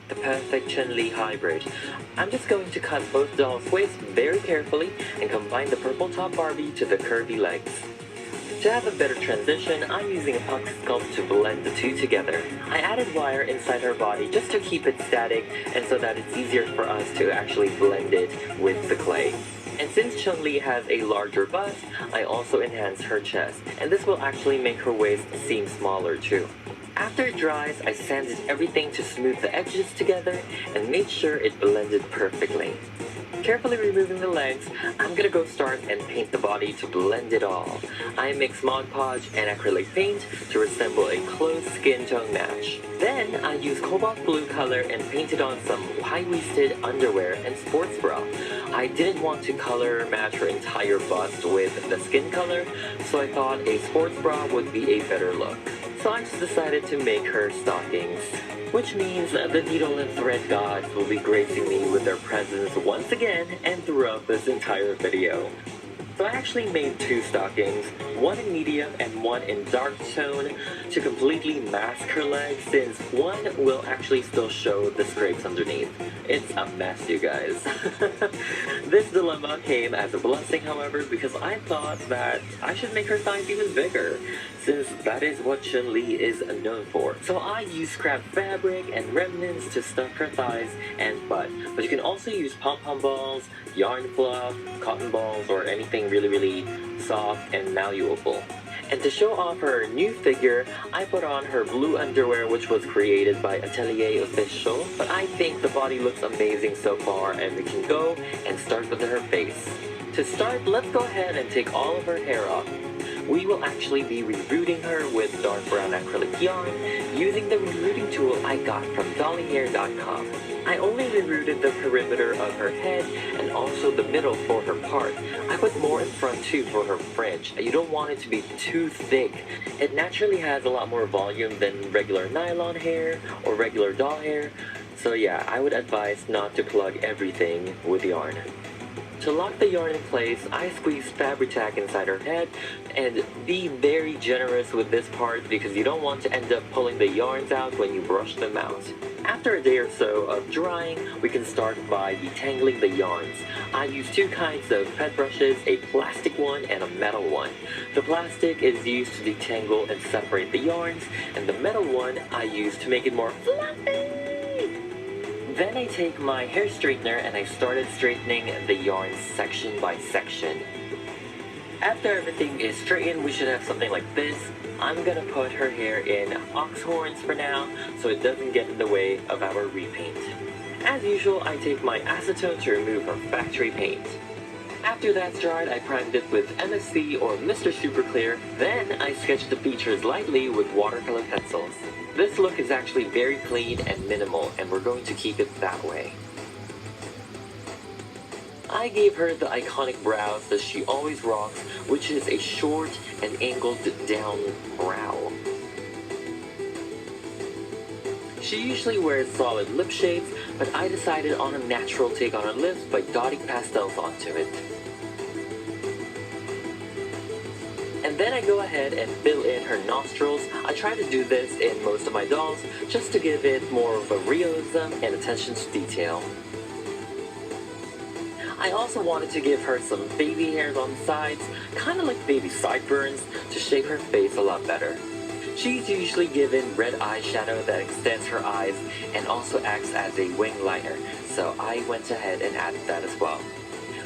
the perfect Chun-Li hybrid. I'm just going to cut both dolls' waists very carefully and combine the purple top Barbie to the curvy legs. To have a better transition, I'm using a puck sculpt to blend the two together. I added wire inside her body just to keep it static and so that it's easier for us to actually blend it with the clay. And since Chun-Li has a larger bust, I also enhanced her chest, and this will actually make her waist seem smaller too. After it dries, I sanded everything to smooth the edges together and made sure it blended perfectly. Carefully removing the legs, I'm gonna go start and paint the body to blend it all. I mix Mod Podge and acrylic paint to resemble a close skin tone match. Then I use cobalt blue color and painted on some high-waisted underwear and sports bra. I didn't want to color match her entire bust with the skin color, so I thought a sports bra would be a better look. So I just decided to make her stockings. Which means the needle and thread gods will be gracing me with their presence once again and throughout this entire video. So I actually made two stockings, one in medium and one in dark tone to completely mask her legs since one will actually still show the scrapes underneath. It's a mess, you guys. This dilemma came as a blessing, however, because I thought that I should make her thighs even bigger, since that is what Chun-Li is known for. So I used scrap fabric and remnants to stuff her thighs and butt, but you can also use pom-pom balls, yarn fluff, cotton balls, or anything really soft and malleable. And to show off her new figure, I put on her blue underwear, which was created by Atelier Official. But I think the body looks amazing so far, and we can go and start with her face. To start, let's go ahead and take all of her hair off. We will actually be rerooting her with dark brown acrylic yarn using the rerooting tool I got from dollyhair.com. I only rerooted the perimeter of her head and also the middle for her part. I put more in front too for her fringe. You don't want it to be too thick. It naturally has a lot more volume than regular nylon hair or regular doll hair. So yeah, I would advise not to plug everything with yarn. To lock the yarn in place, I squeeze Fabri-Tac inside her head, and be very generous with this part because you don't want to end up pulling the yarns out when you brush them out. After a day or so of drying, we can start by detangling the yarns. I use two kinds of pet brushes, a plastic one and a metal one. The plastic is used to detangle and separate the yarns, and the metal one I use to make it more fluffy. Then I take my hair straightener and I started straightening the yarns section by section. After everything is straightened, we should have something like this. I'm gonna put her hair in ox horns for now, so it doesn't get in the way of our repaint. As usual, I take my acetone to remove her factory paint. After that's dried, I primed it with MSC or Mr. Super Clear, then I sketched the features lightly with watercolor pencils. This look is actually very clean and minimal, and we're going to keep it that way. I gave her the iconic brows that she always rocks, which is a short and angled down brow. She usually wears solid lip shades, but I decided on a natural take on her lips by dotting pastels onto it. And then I go ahead and fill in her nostrils. I try to do this in most of my dolls just to give it more of a realism and attention to detail. I also wanted to give her some baby hairs on the sides, kind of like baby sideburns, to shape her face a lot better. She's usually given red eyeshadow that extends her eyes and also acts as a wing liner, so I went ahead and added that as well.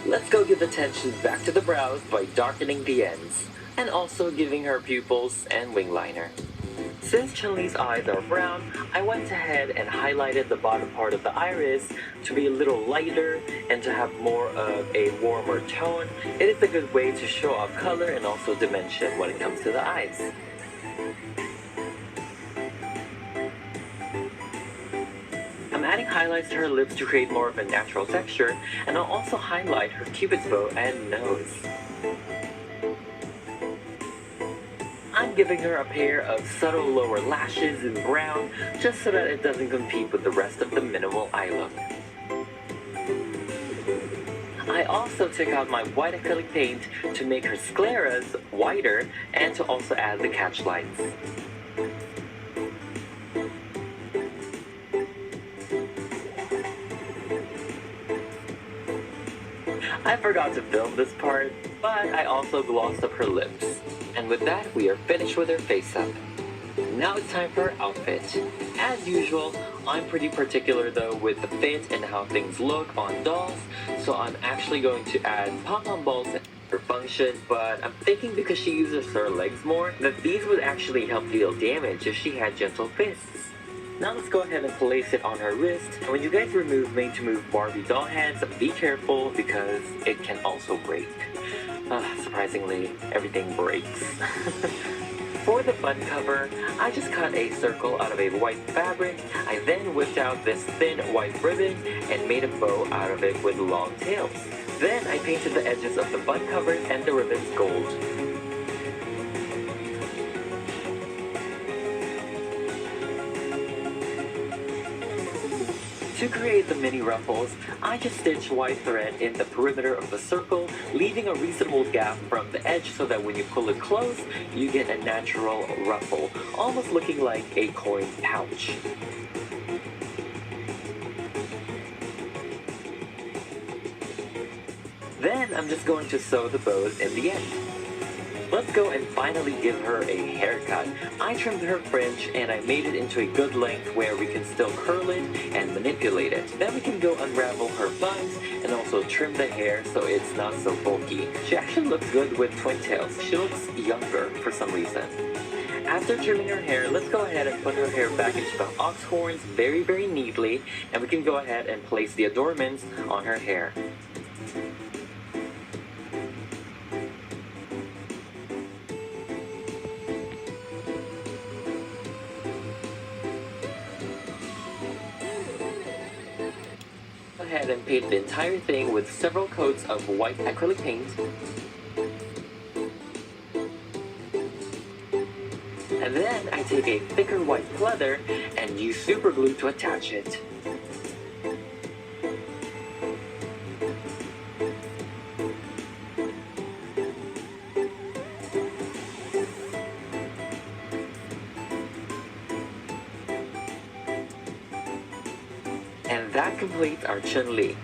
Let's go give attention back to the brows by darkening the ends, and also giving her pupils and wing liner. Since Chun-Li's eyes are brown, I went ahead and highlighted the bottom part of the iris to be a little lighter and to have more of a warmer tone. It is a good way to show off color and also dimension when it comes to the eyes. I'm adding highlights to her lips to create more of a natural texture, and I'll also highlight her cupid's bow and nose. I'm giving her a pair of subtle lower lashes in brown, just so that it doesn't compete with the rest of the minimal eye look. I also took out my white acrylic paint to make her scleras whiter and to also add the catch lights. I forgot to film this part, but I also glossed up her lips. And with that, we are finished with her face up. Now it's time for her outfit. As usual, I'm pretty particular though with the fit and how things look on dolls, so I'm actually going to add pom-pom balls in her function, but I'm thinking because she uses her legs more, that these would actually help deal damage if she had gentle fists. Now let's go ahead and place it on her wrist, and when you guys remove made to move Barbie doll hands, be careful because it can also break. Surprisingly, everything breaks. For the bun cover, I just cut a circle out of a white fabric. I then whipped out this thin white ribbon and made a bow out of it with long tails. Then I painted the edges of the bun covers and the ribbons gold. To create the mini ruffles, I just stitched white thread in the perimeter of the circle, leaving a reasonable gap from the edge so that when you pull it close, you get a natural ruffle, almost looking like a coin pouch. Then I'm just going to sew the bows in the end. Let's go and finally give her a haircut. I trimmed her fringe and I made it into a good length where we can still curl it and manipulate it. Then we can go unravel her buns and also trim the hair so it's not so bulky. She actually looks good with twin tails. She looks younger for some reason. After trimming her hair, let's go ahead and put her hair back into the ox horns very neatly, and we can go ahead and place the adornments on her hair. Go ahead and paint the entire thing with several coats of white acrylic paint. And then I take a thicker white leather and use super glue to attach it. And that completes our Chun-Li.